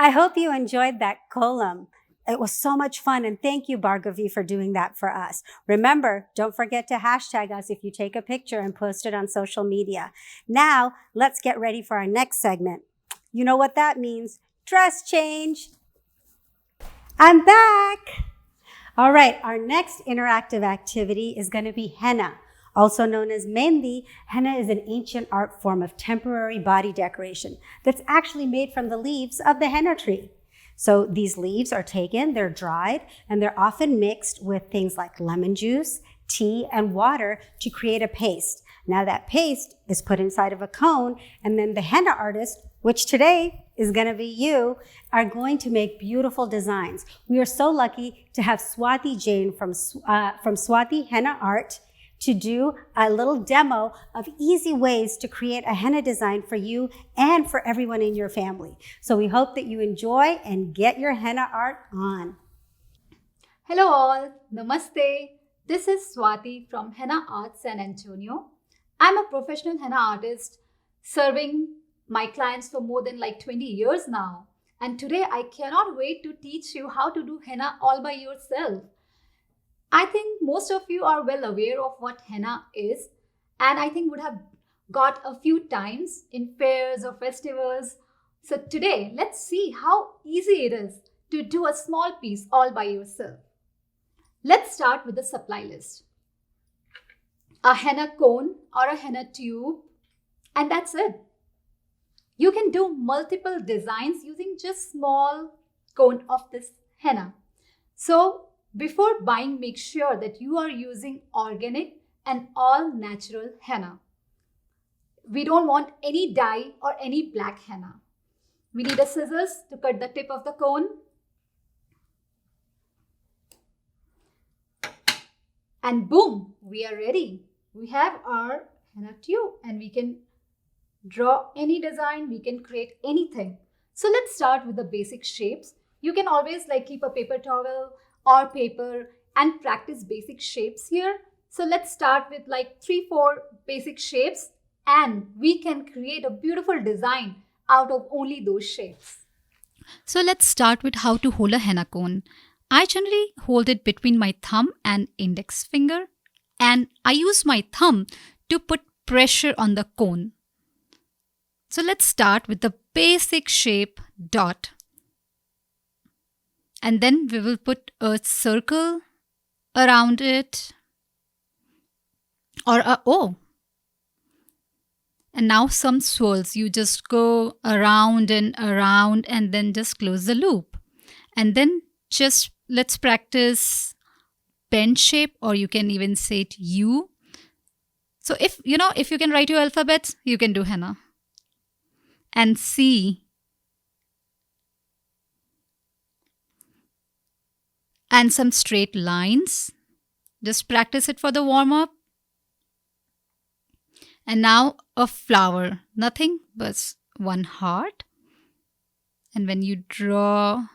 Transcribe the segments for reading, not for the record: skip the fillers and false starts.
I hope you enjoyed that column. It was so much fun, and thank you, Bhargavi, for doing that for us. Remember, don't forget to hashtag us if you take a picture and post it on social media. Now, let's get ready for our next segment. You know what that means? Dress change. I'm back. All right, our next interactive activity is going to be henna. Also known as mehndi, henna is an ancient art form of temporary body decoration that's actually made from the leaves of the henna tree. So these leaves are taken, they're dried, and they're often mixed with things like lemon juice, tea, and water to create a paste. Now that paste is put inside of a cone, and then the henna artist, which today is going to be you, are going to make beautiful designs. We are so lucky to have Swati Jain from Swati Henna Art to do a little demo of easy ways to create a henna design for you and for everyone in your family. So we hope that you enjoy and get your henna art on. Hello all, Namaste. This is Swati from Henna Art San Antonio. I'm a professional henna artist serving my clients for more than 20 years now. And today I cannot wait to teach you how to do henna all by yourself. I think most of you are well aware of what henna is, and I think would have got a few times in fairs or festivals. So today, let's see how easy it is to do a small piece all by yourself. Let's start with the supply list. A henna cone or a henna tube, and that's it. You can do multiple designs using just small cone of this henna. So before buying, make sure that you are using organic and all natural henna. We don't want any dye or any black henna. We need a scissors to cut the tip of the cone. And boom, we are ready. We have our henna tube and we can draw any design, we can create anything. So let's start with the basic shapes. You can always keep a paper towel or paper and practice basic shapes here. So let's start with 3-4 basic shapes and we can create a beautiful design out of only those shapes. So let's start with how to hold a henna cone. I generally hold it between my thumb and index finger, and I use my thumb to put pressure on the cone. So let's start with the basic shape dot. And then we will put a circle around it or a O. And now some swirls. You just go around and then just close the loop. And then just let's practice bend shape, or you can even say it U. So if you can write your alphabets, you can do henna. And C. And some straight lines. Just practice it for the warm-up. And now a flower. Nothing but one heart. And when you draw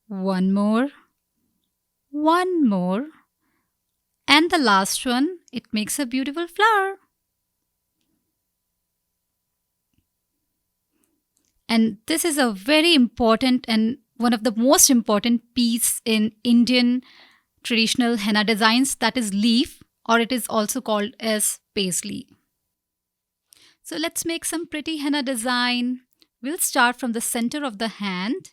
one more, and the last one, it makes a beautiful flower. And this is a very important and one of the most important piece in Indian traditional henna designs, that is leaf, or it is also called as paisley. So let's make some pretty henna design. We'll start from the center of the hand,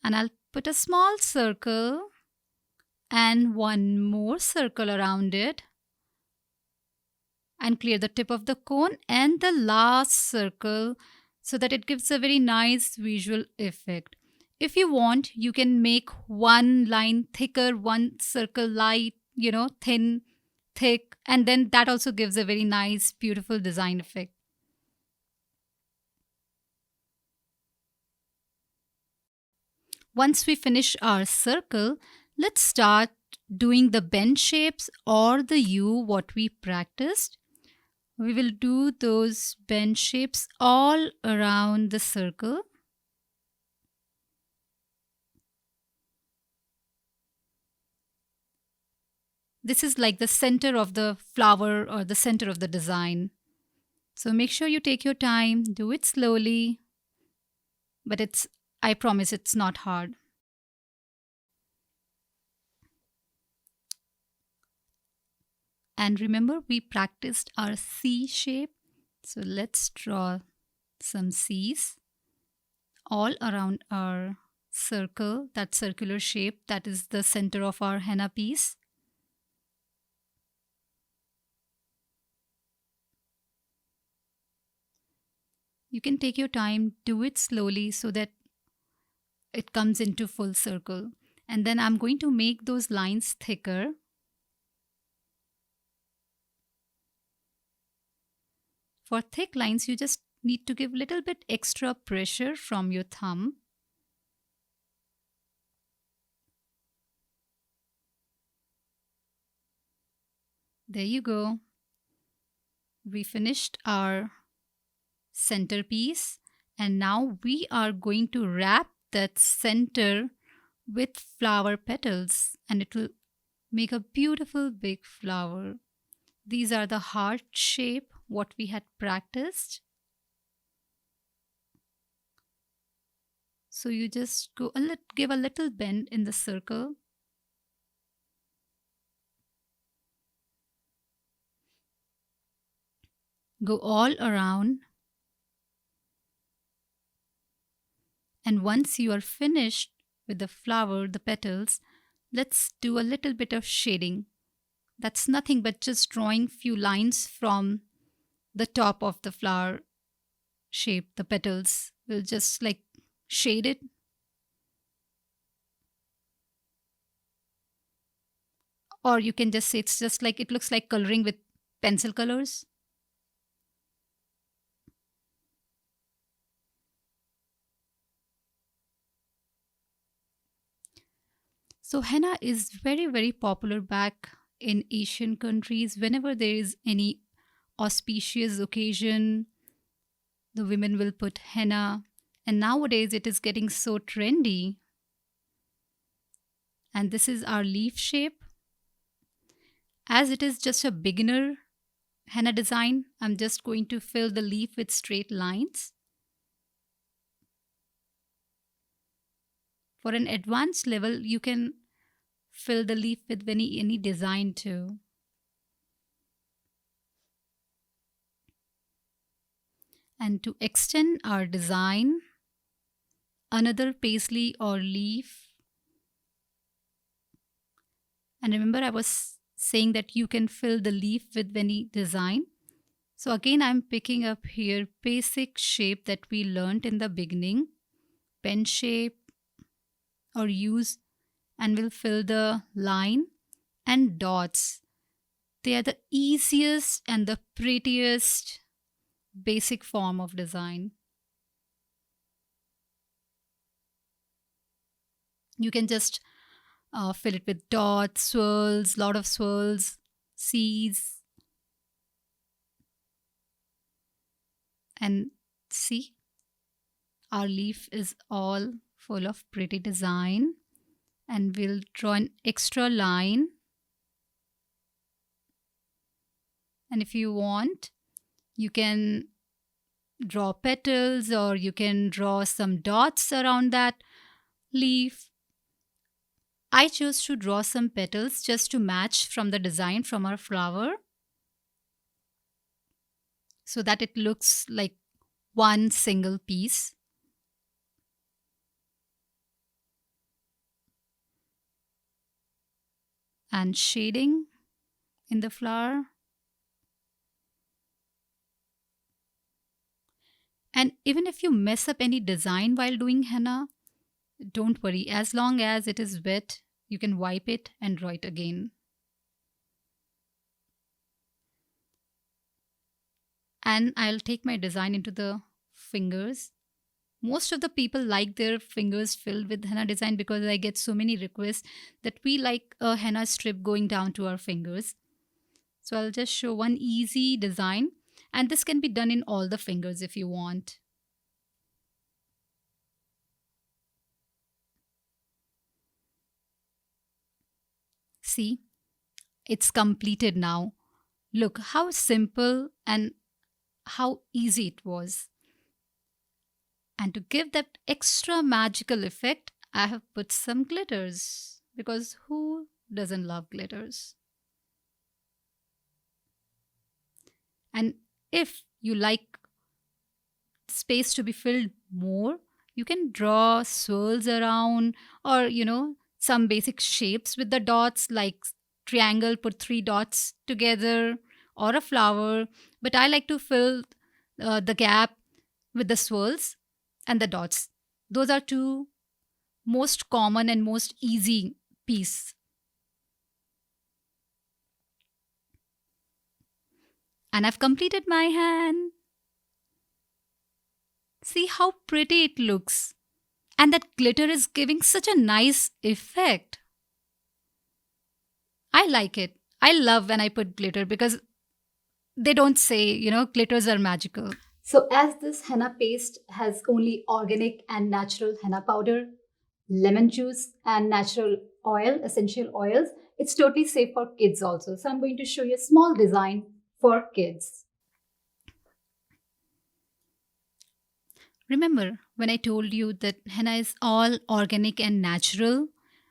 and I'll put a small circle and one more circle around it and clear the tip of the cone and the last circle so that it gives a very nice visual effect. If you want, you can make one line thicker, one circle light, thin, thick, and then that also gives a very nice, beautiful design effect. Once we finish our circle, let's start doing the bend shapes or the U, what we practiced. We will do those bend shapes all around the circle. This is like the center of the flower or the center of the design. So make sure you take your time, do it slowly, but it's I promise it's not hard. And remember, we practiced our C shape. So let's draw some C's all around our circle, that circular shape that is the center of our henna piece. You can take your time, do it slowly so that it comes into full circle. And then I'm going to make those lines thicker. For thick lines, you just need to give a little bit extra pressure from your thumb. There you go. We finished our centerpiece, and now we are going to wrap that center with flower petals, and it will make a beautiful big flower. These are the heart shape what we had practiced. So you just give a little bend in the circle. Go all around. And once you are finished with the flower, the petals, let's do a little bit of shading. That's nothing but just drawing few lines from the top of the flower shape, the petals. We'll just like shade it. Or you can just say it's just like it looks like coloring with pencil colors. So henna is very, very popular back in Asian countries. Whenever there is any auspicious occasion, the women will put henna. And nowadays it is getting so trendy. And this is our leaf shape. As it is just a beginner henna design, I'm just going to fill the leaf with straight lines. For an advanced level, you can fill the leaf with any design too. And to extend our design, another paisley or leaf. And remember, I was saying that you can fill the leaf with any design. So again, I'm picking up here basic shape that we learned in the beginning, pen shape or use, and we'll fill the line and dots. They are the easiest and the prettiest basic form of design. You can just fill it with dots, swirls, lot of swirls, C's. And see, our leaf is all full of pretty design. And we'll draw an extra line. And if you want, you can draw petals or you can draw some dots around that leaf. I chose to draw some petals just to match from the design from our flower, so that it looks like one single piece. And shading in the flower. And even if you mess up any design while doing henna, don't worry. As long as it is wet, you can wipe it and draw it again. And I'll take my design into the fingers. Most of the people like their fingers filled with henna design because I get so many requests that we like a henna strip going down to our fingers. So I'll just show one easy design, and this can be done in all the fingers if you want. See, it's completed now. Look how simple and how easy it was. And to give that extra magical effect, I have put some glitters. Because who doesn't love glitters? And if you like space to be filled more, you can draw swirls around, or some basic shapes with the dots, like triangle, put three dots together, or a flower. But I like to fill the gap with the swirls and the dots. Those are two most common and most easy piece. And I've completed my hand. See how pretty it looks. And that glitter is giving such a nice effect. I like it. I love when I put glitter because they don't say, glitters are magical. So, as this henna paste has only organic and natural henna powder, lemon juice, and natural oil, essential oils, it's totally safe for kids also. So, I'm going to show you a small design for kids. Remember when I told you that henna is all organic and natural?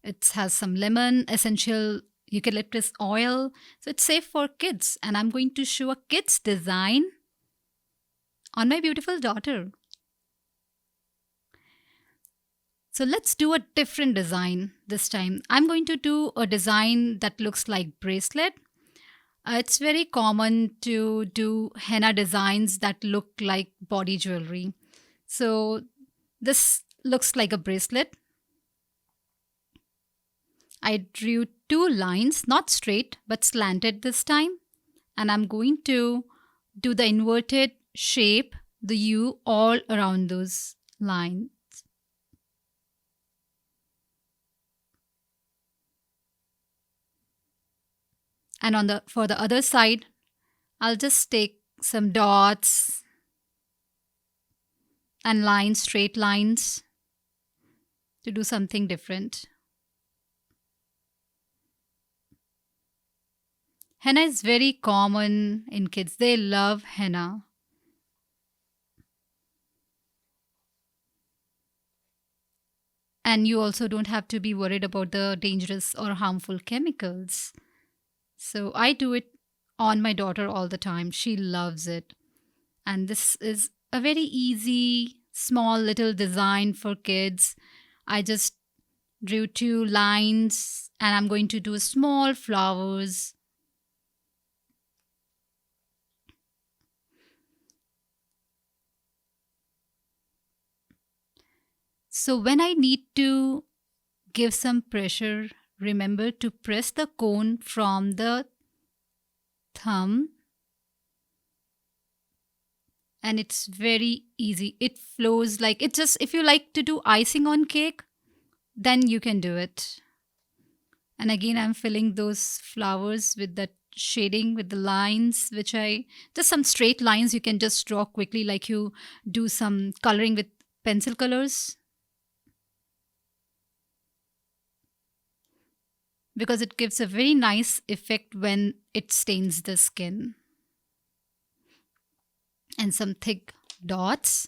It has some lemon, essential eucalyptus oil, so it's safe for kids. And I'm going to show a kid's design on my beautiful daughter. So let's do a different design this time. I'm going to do a design that looks like bracelet. It's very common to do henna designs that look like body jewelry. So this looks like a bracelet. I drew two lines, not straight, but slanted this time. And I'm going to do the inverted shape, the U, all around those lines. And for the other side, I'll just take some dots and lines, straight lines, to do something different. Henna is very common in kids. They love henna. And you also don't have to be worried about the dangerous or harmful chemicals. So I do it on my daughter all the time. She loves it. And this is a very easy, small little design for kids. I just drew two lines and I'm going to do small flowers. So when I need to give some pressure, remember to press the cone from the thumb. And it's very easy. It flows like it just, if you like to do icing on cake, then you can do it. And again, I'm filling those flowers with that shading with the lines, just some straight lines you can just draw quickly, like you do some coloring with pencil colors. Because it gives a very nice effect when it stains the skin. And some thick dots.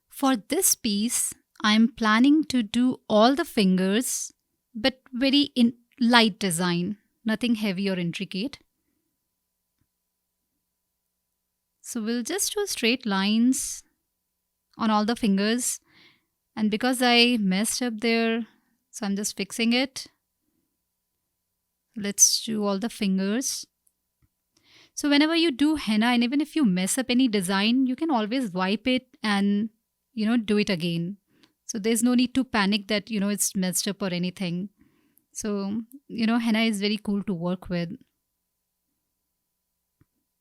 For this piece, I'm planning to do all the fingers, but very in light design, nothing heavy or intricate. So we'll just do straight lines on all the fingers. And because I messed up there, so I'm just fixing it. Let's do all the fingers. So whenever you do henna, and even if you mess up any design, you can always wipe it and, do it again. So there's no need to panic that, it's messed up or anything. So, henna is very cool to work with.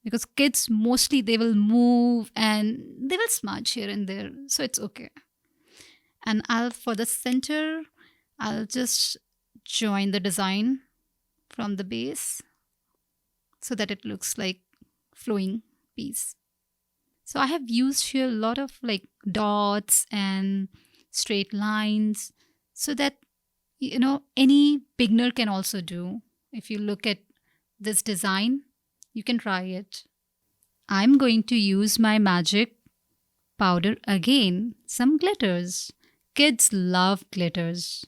Because kids, mostly they will move and they will smudge here and there. So it's okay. And for the center, I'll just join the design from the base so that it looks like flowing piece. So I have used here a lot of like dots and straight lines so that, any beginner can also do. If you look at this design, You can try it. I'm going to use my magic powder again. Some glitters. Kids love glitters.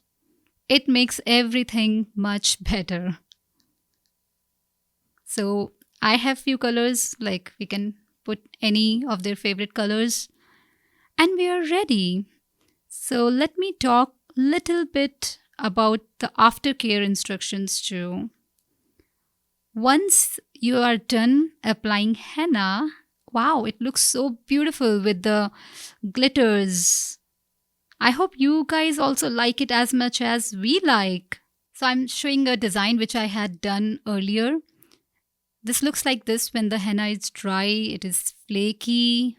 It makes everything much better. So I have few colors, like we can put any of their favorite colors. And we are ready. So let me talk a little bit about the aftercare instructions too. Once you are done applying henna, wow, it looks so beautiful with the glitters. I hope you guys also like it as much as we like. So I'm showing a design which I had done earlier. This looks like this when the henna is dry. It is flaky.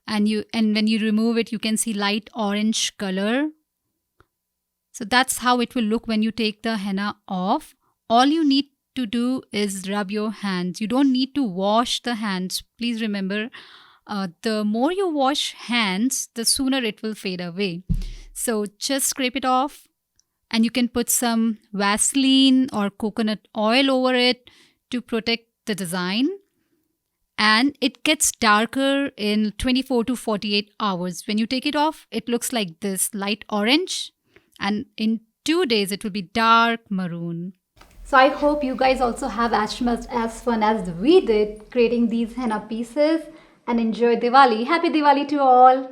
And when you remove it, you can see light orange color. So that's how it will look when you take the henna off. All you need to do is rub your hands. You don't need to wash the hands. Please remember, the more you wash hands, the sooner it will fade away. So just scrape it off, and you can put some Vaseline or coconut oil over it to protect the design. And it gets darker in 24 to 48 hours. When you take it off, it looks like this light orange, and in 2 days it will be dark maroon. So I hope you guys also have as much as fun as we did creating these henna pieces, and enjoy Diwali. Happy Diwali to all.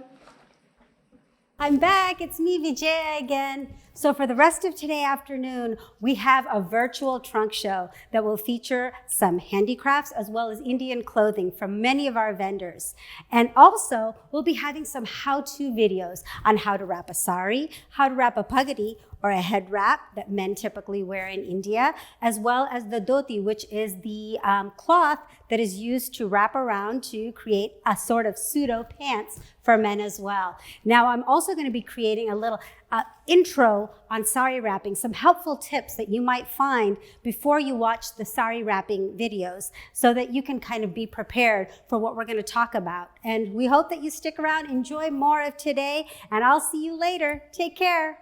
I'm back. It's me, Vijaya, again. So for the rest of today afternoon, we have a virtual trunk show that will feature some handicrafts as well as Indian clothing from many of our vendors. And also, we'll be having some how-to videos on how to wrap a sari, how to wrap a pagadi, or a head wrap that men typically wear in India, as well as the dhoti, which is the cloth that is used to wrap around to create a sort of pseudo pants for men as well. Now, I'm also going to be creating a little intro on sari wrapping, some helpful tips that you might find before you watch the sari wrapping videos so that you can kind of be prepared for what we're going to talk about. And we hope that you stick around, enjoy more of today, and I'll see you later. Take care.